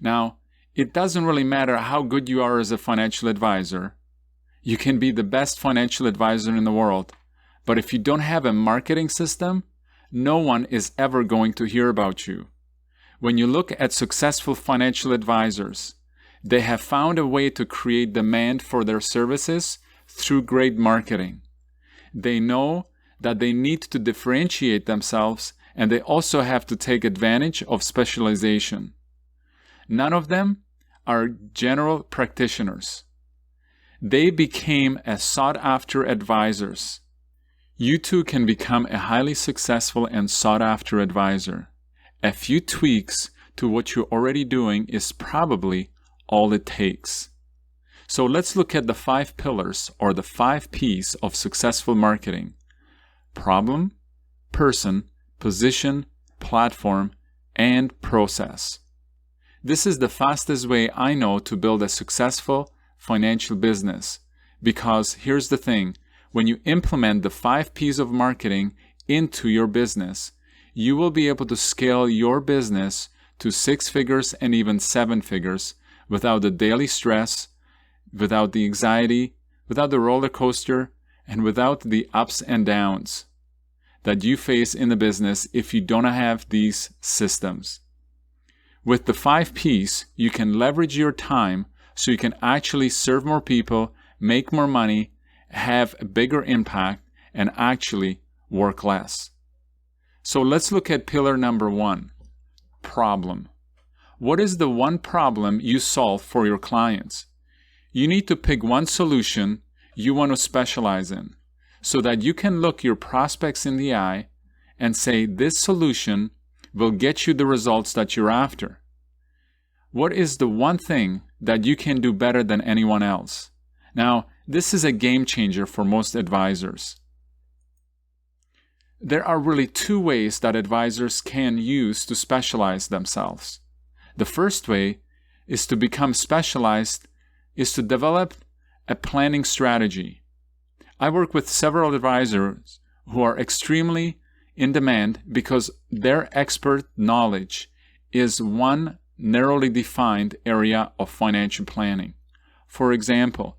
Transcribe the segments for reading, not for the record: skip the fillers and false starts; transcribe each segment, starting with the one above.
Now, it doesn't really matter how good you are as a financial advisor. You can be the best financial advisor in the world, but if you don't have a marketing system, no one is ever going to hear about you. When you look at successful financial advisors, they have found a way to create demand for their services through great marketing. They know that they need to differentiate themselves, and they also have to take advantage of specialization. None of them are general practitioners. They became sought-after advisors. You too can become a highly successful and sought-after advisor. A few tweaks to what you're already doing is probably all it takes. So let's look at the 5 pillars or the 5 P's of successful marketing: problem, person, position, platform, and process. This is the fastest way I know to build a successful financial business, because here's the thing: when you implement the 5 P's of marketing into your business, you will be able to scale your business to 6 figures and even 7 figures without the daily stress, without the anxiety, without the roller coaster, and without the ups and downs that you face in the business if you don't have these systems. With the 5 P's, you can leverage your time so you can actually serve more people, make more money, have a bigger impact, and actually work less. So let's look at pillar number 1, problem. What is the one problem you solve for your clients? You need to pick one solution you want to specialize in so that you can look your prospects in the eye and say, this solution will get you the results that you're after. What is the one thing that you can do better than anyone else? Now, this is a game changer for most advisors. There are really 2 ways that advisors can use to specialize themselves. The first way is to become specialized, is to develop a planning strategy. I work with several advisors who are extremely in demand because their expert knowledge is one narrowly defined area of financial planning. For example,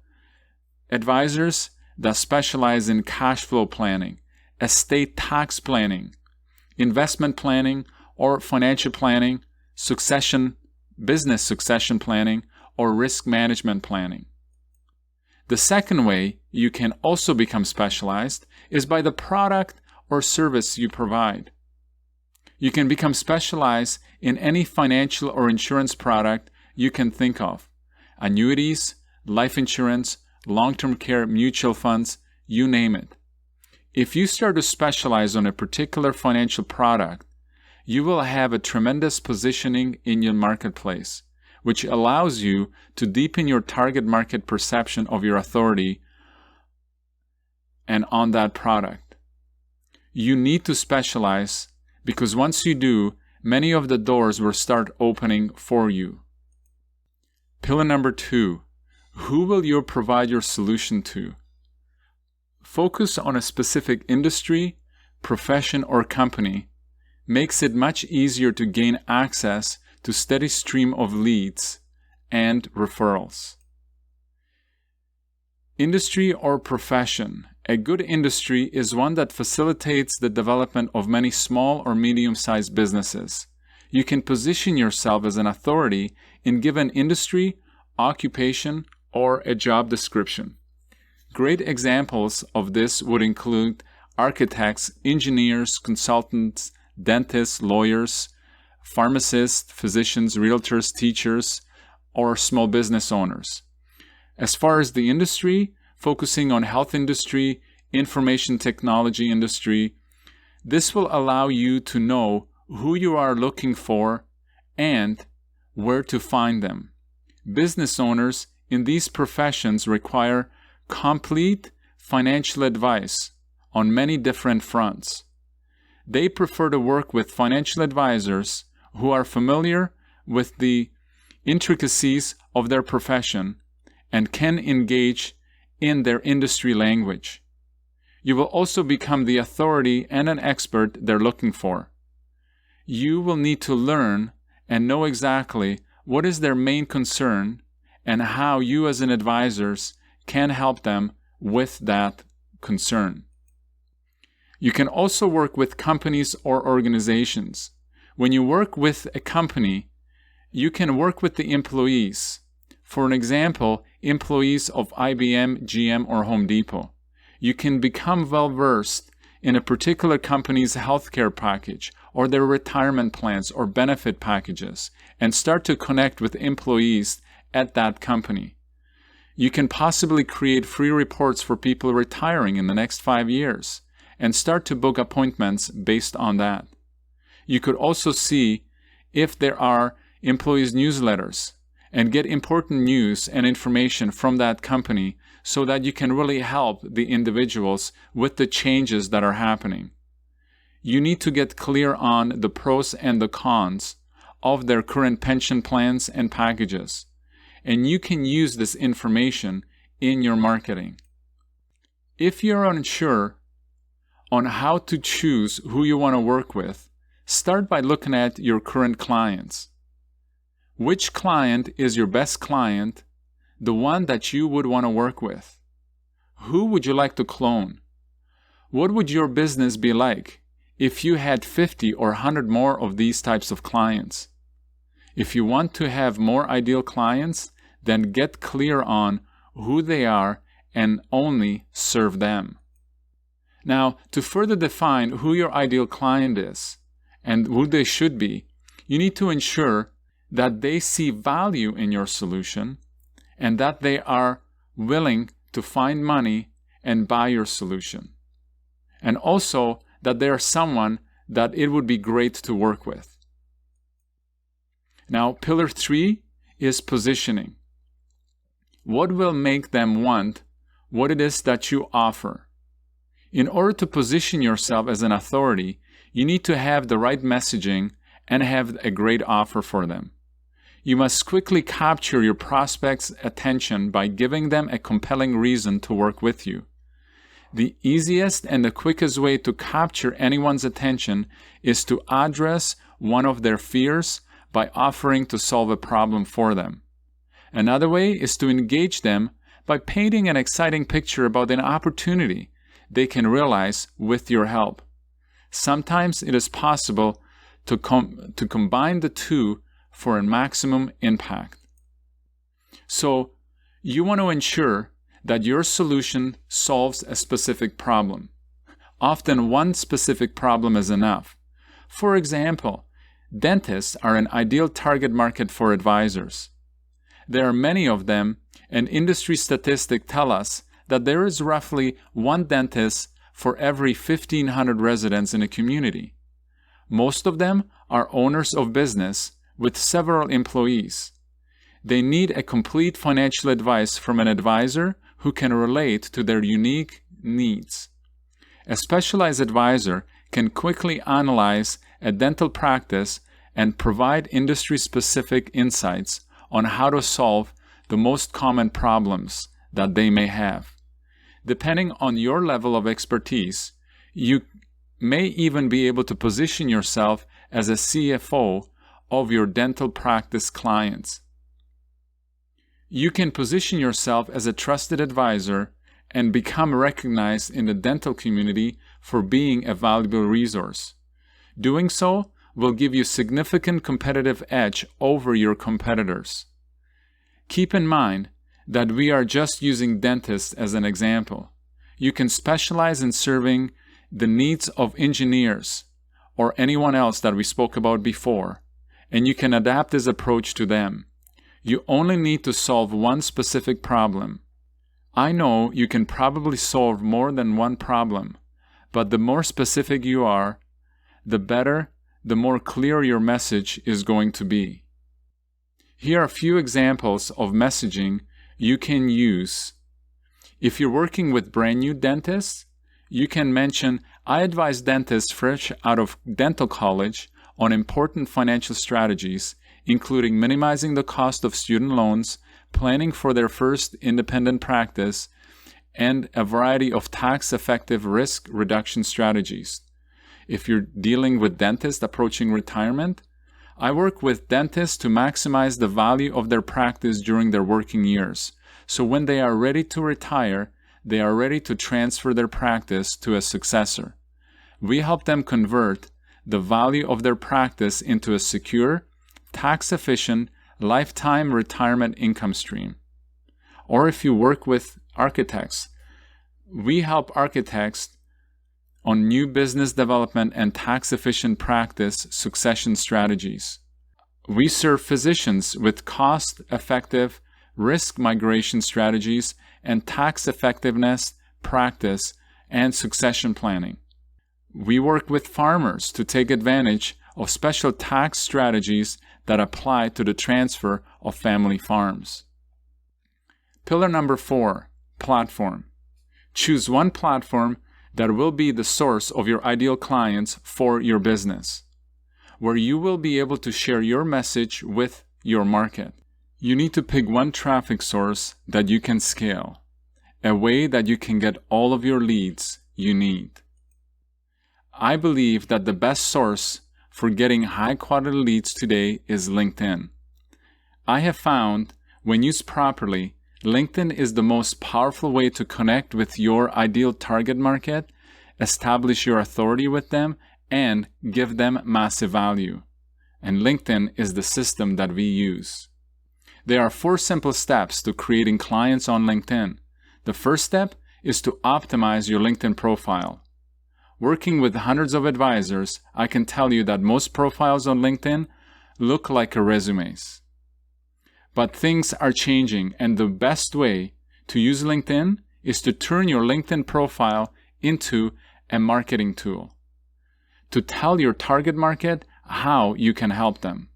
advisors that specialize in cash flow planning, estate tax planning, investment planning, or financial planning, business succession planning, or risk management planning. The second way you can also become specialized is by the product or service you provide. You can become specialized in any financial or insurance product you can think of: annuities, life insurance, long-term care, mutual funds, you name it. If you start to specialize on a particular financial product, you will have a tremendous positioning in your marketplace, which allows you to deepen your target market perception of your authority and on that product. You need to specialize because once you do, many of the doors will start opening for you. Pillar number 2, who will you provide your solution to? Focus on a specific industry, profession, or company makes it much easier to gain access to steady stream of leads and referrals. Industry or profession. A good industry is one that facilitates the development of many small or medium-sized businesses. You can position yourself as an authority in given industry, occupation, or a job description. Great examples of this would include architects, engineers, consultants, dentists, lawyers, pharmacists, physicians, realtors, teachers, or small business owners. As far as the industry, focusing on health industry, information technology industry, this will allow you to know who you are looking for and where to find them. Business owners in these professions require complete financial advice on many different fronts. They prefer to work with financial advisors who are familiar with the intricacies of their profession and can engage in their industry language. You will also become the authority and an expert they're looking for. You will need to learn and know exactly what is their main concern, and how you as an advisor can help them with that concern. You can also work with companies or organizations. When you work with a company, you can work with the employees. For an example, employees of IBM, GM, or Home Depot. You can become well-versed in a particular company's healthcare package or their retirement plans or benefit packages and start to connect with employees at that company. You can possibly create free reports for people retiring in the next 5 years and start to book appointments based on that. You could also see if there are employees' newsletters and get important news and information from that company so that you can really help the individuals with the changes that are happening. You need to get clear on the pros and the cons of their current pension plans and packages, and you can use this information in your marketing. If you're unsure on how to choose who you want to work with, start by looking at your current clients. Which client is your best client, the one that you would want to work with? Who would you like to clone? What would your business be like if you had 50 or 100 more of these types of clients? If you want to have more ideal clients, then get clear on who they are and only serve them. Now, to further define who your ideal client is and who they should be, you need to ensure that they see value in your solution and that they are willing to find money and buy your solution. And also that they are someone that it would be great to work with. Now, pillar 3 is positioning. What will make them want what it is that you offer? In order to position yourself as an authority, you need to have the right messaging and have a great offer for them. You must quickly capture your prospects' attention by giving them a compelling reason to work with you. The easiest and the quickest way to capture anyone's attention is to address one of their fears by offering to solve a problem for them. Another way is to engage them by painting an exciting picture about an opportunity they can realize with your help. Sometimes it is possible to combine the two for a maximum impact. So, you want to ensure that your solution solves a specific problem. Often one specific problem is enough. For example, dentists are an ideal target market for advisors. There are many of them, and industry statistics tell us that there is roughly one dentist for every 1,500 residents in a community. Most of them are owners of business with several employees. They need a complete financial advice from an advisor who can relate to their unique needs. A specialized advisor can quickly analyze a dental practice and provide industry-specific insights on how to solve the most common problems that they may have. Depending on your level of expertise, you may even be able to position yourself as a CFO of your dental practice clients. You can position yourself as a trusted advisor and become recognized in the dental community for being a valuable resource. Doing so will give you significant competitive edge over your competitors. Keep in mind that we are just using dentists as an example. You can specialize in serving the needs of engineers or anyone else that we spoke about before, and you can adapt this approach to them. You only need to solve one specific problem. I know you can probably solve more than one problem, but the more specific you are, the better, the more clear your message is going to be. Here are a few examples of messaging you can use. If you're working with brand new dentists, you can mention, I advise dentists fresh out of dental college on important financial strategies, including minimizing the cost of student loans, planning for their first independent practice, and a variety of tax-effective risk reduction strategies. If you're dealing with dentists approaching retirement, I work with dentists to maximize the value of their practice during their working years, so when they are ready to retire, they are ready to transfer their practice to a successor. We help them convert the value of their practice into a secure, tax-efficient, lifetime retirement income stream. Or if you work with architects, we help architects on new business development and tax-efficient practice succession strategies. We serve physicians with cost-effective risk migration strategies and tax effectiveness practice and succession planning. We work with farmers to take advantage of special tax strategies that apply to the transfer of family farms. Pillar number 4, platform. Choose one platform that will be the source of your ideal clients for your business, where you will be able to share your message with your market. You need to pick one traffic source that you can scale, a way that you can get all of your leads you need. I believe that the best source for getting high-quality leads today is LinkedIn. I have found, when used properly, LinkedIn is the most powerful way to connect with your ideal target market, establish your authority with them, and give them massive value. And LinkedIn is the system that we use. There are 4 simple steps to creating clients on LinkedIn. The first step is to optimize your LinkedIn profile. Working with hundreds of advisors, I can tell you that most profiles on LinkedIn look like resumes. But things are changing, and the best way to use LinkedIn is to turn your LinkedIn profile into a marketing tool, to tell your target market how you can help them.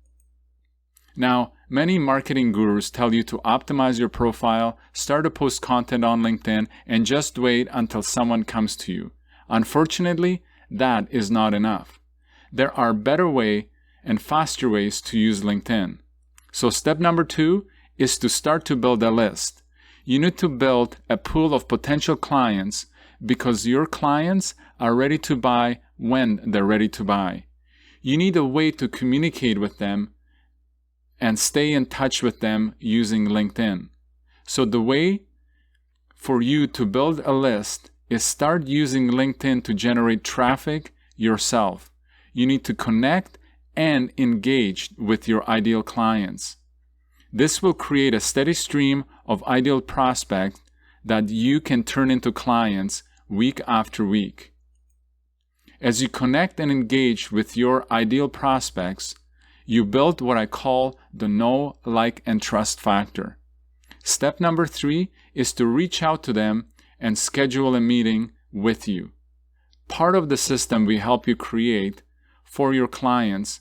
Now, many marketing gurus tell you to optimize your profile, start to post content on LinkedIn, and just wait until someone comes to you. Unfortunately, that is not enough. There are better ways and faster ways to use LinkedIn. So step number 2 is to start to build a list. You need to build a pool of potential clients because your clients are ready to buy when they're ready to buy. You need a way to communicate with them and stay in touch with them using LinkedIn. So the way for you to build a list is start using LinkedIn to generate traffic yourself. You need to connect and engage with your ideal clients. This will create a steady stream of ideal prospects that you can turn into clients week after week. As you connect and engage with your ideal prospects, you build what I call the know, like, and trust factor. Step number 3 is to reach out to them and schedule a meeting with you. Part of the system we help you create for your clients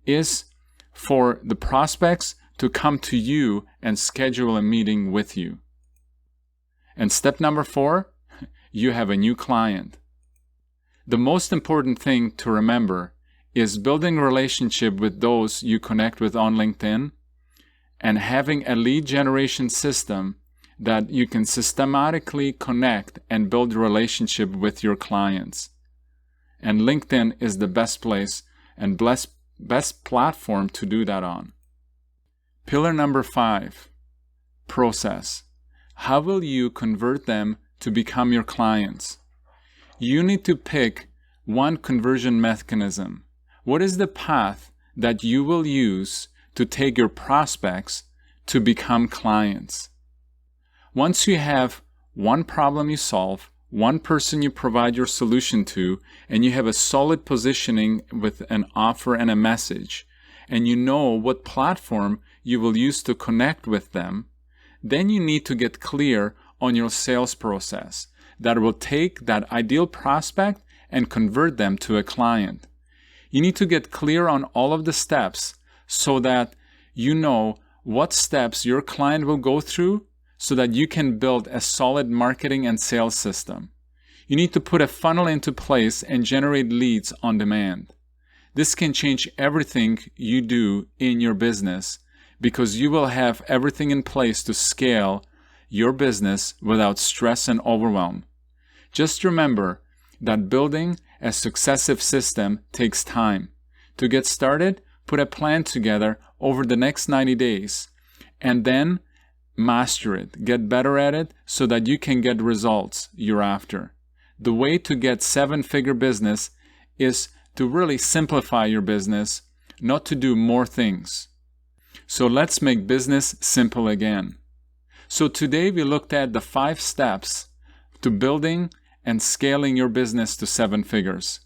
is for the prospects to come to you and schedule a meeting with you. And step number 4, you have a new client. The most important thing to remember is building a relationship with those you connect with on LinkedIn and having a lead generation system that you can systematically connect and build a relationship with your clients. And LinkedIn is the best place and best platform to do that on. Pillar number 5, process. How will you convert them to become your clients? You need to pick one conversion mechanism. What is the path that you will use to take your prospects to become clients? Once you have one problem you solve, one person you provide your solution to, and you have a solid positioning with an offer and a message, and you know what platform you will use to connect with them, then you need to get clear on your sales process that will take that ideal prospect and convert them to a client. You need to get clear on all of the steps so that you know what steps your client will go through so that you can build a solid marketing and sales system. You need to put a funnel into place and generate leads on demand. This can change everything you do in your business because you will have everything in place to scale your business without stress and overwhelm. Just remember that building a successive system takes time. To get started, put a plan together over the next 90 days, and then master it, get better at it so that you can get results year after. The way to get 7-figure business is to really simplify your business, not to do more things. So let's make business simple again. So today we looked at the 5 steps to building and scaling your business to 7 figures.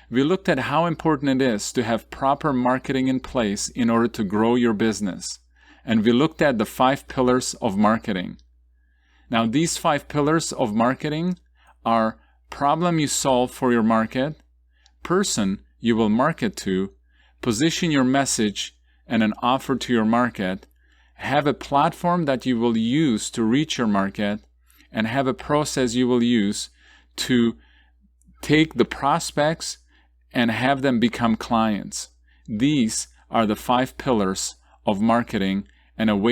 We looked at how important it is to have proper marketing in place in order to grow your business. And we looked at the 5 pillars of marketing. Now, these 5 pillars of marketing are problem you solve for your market, person you will market to, position your message and an offer to your market, have a platform that you will use to reach your market, and have a process you will use to take the prospects and have them become clients. These are the 5 pillars of marketing and a way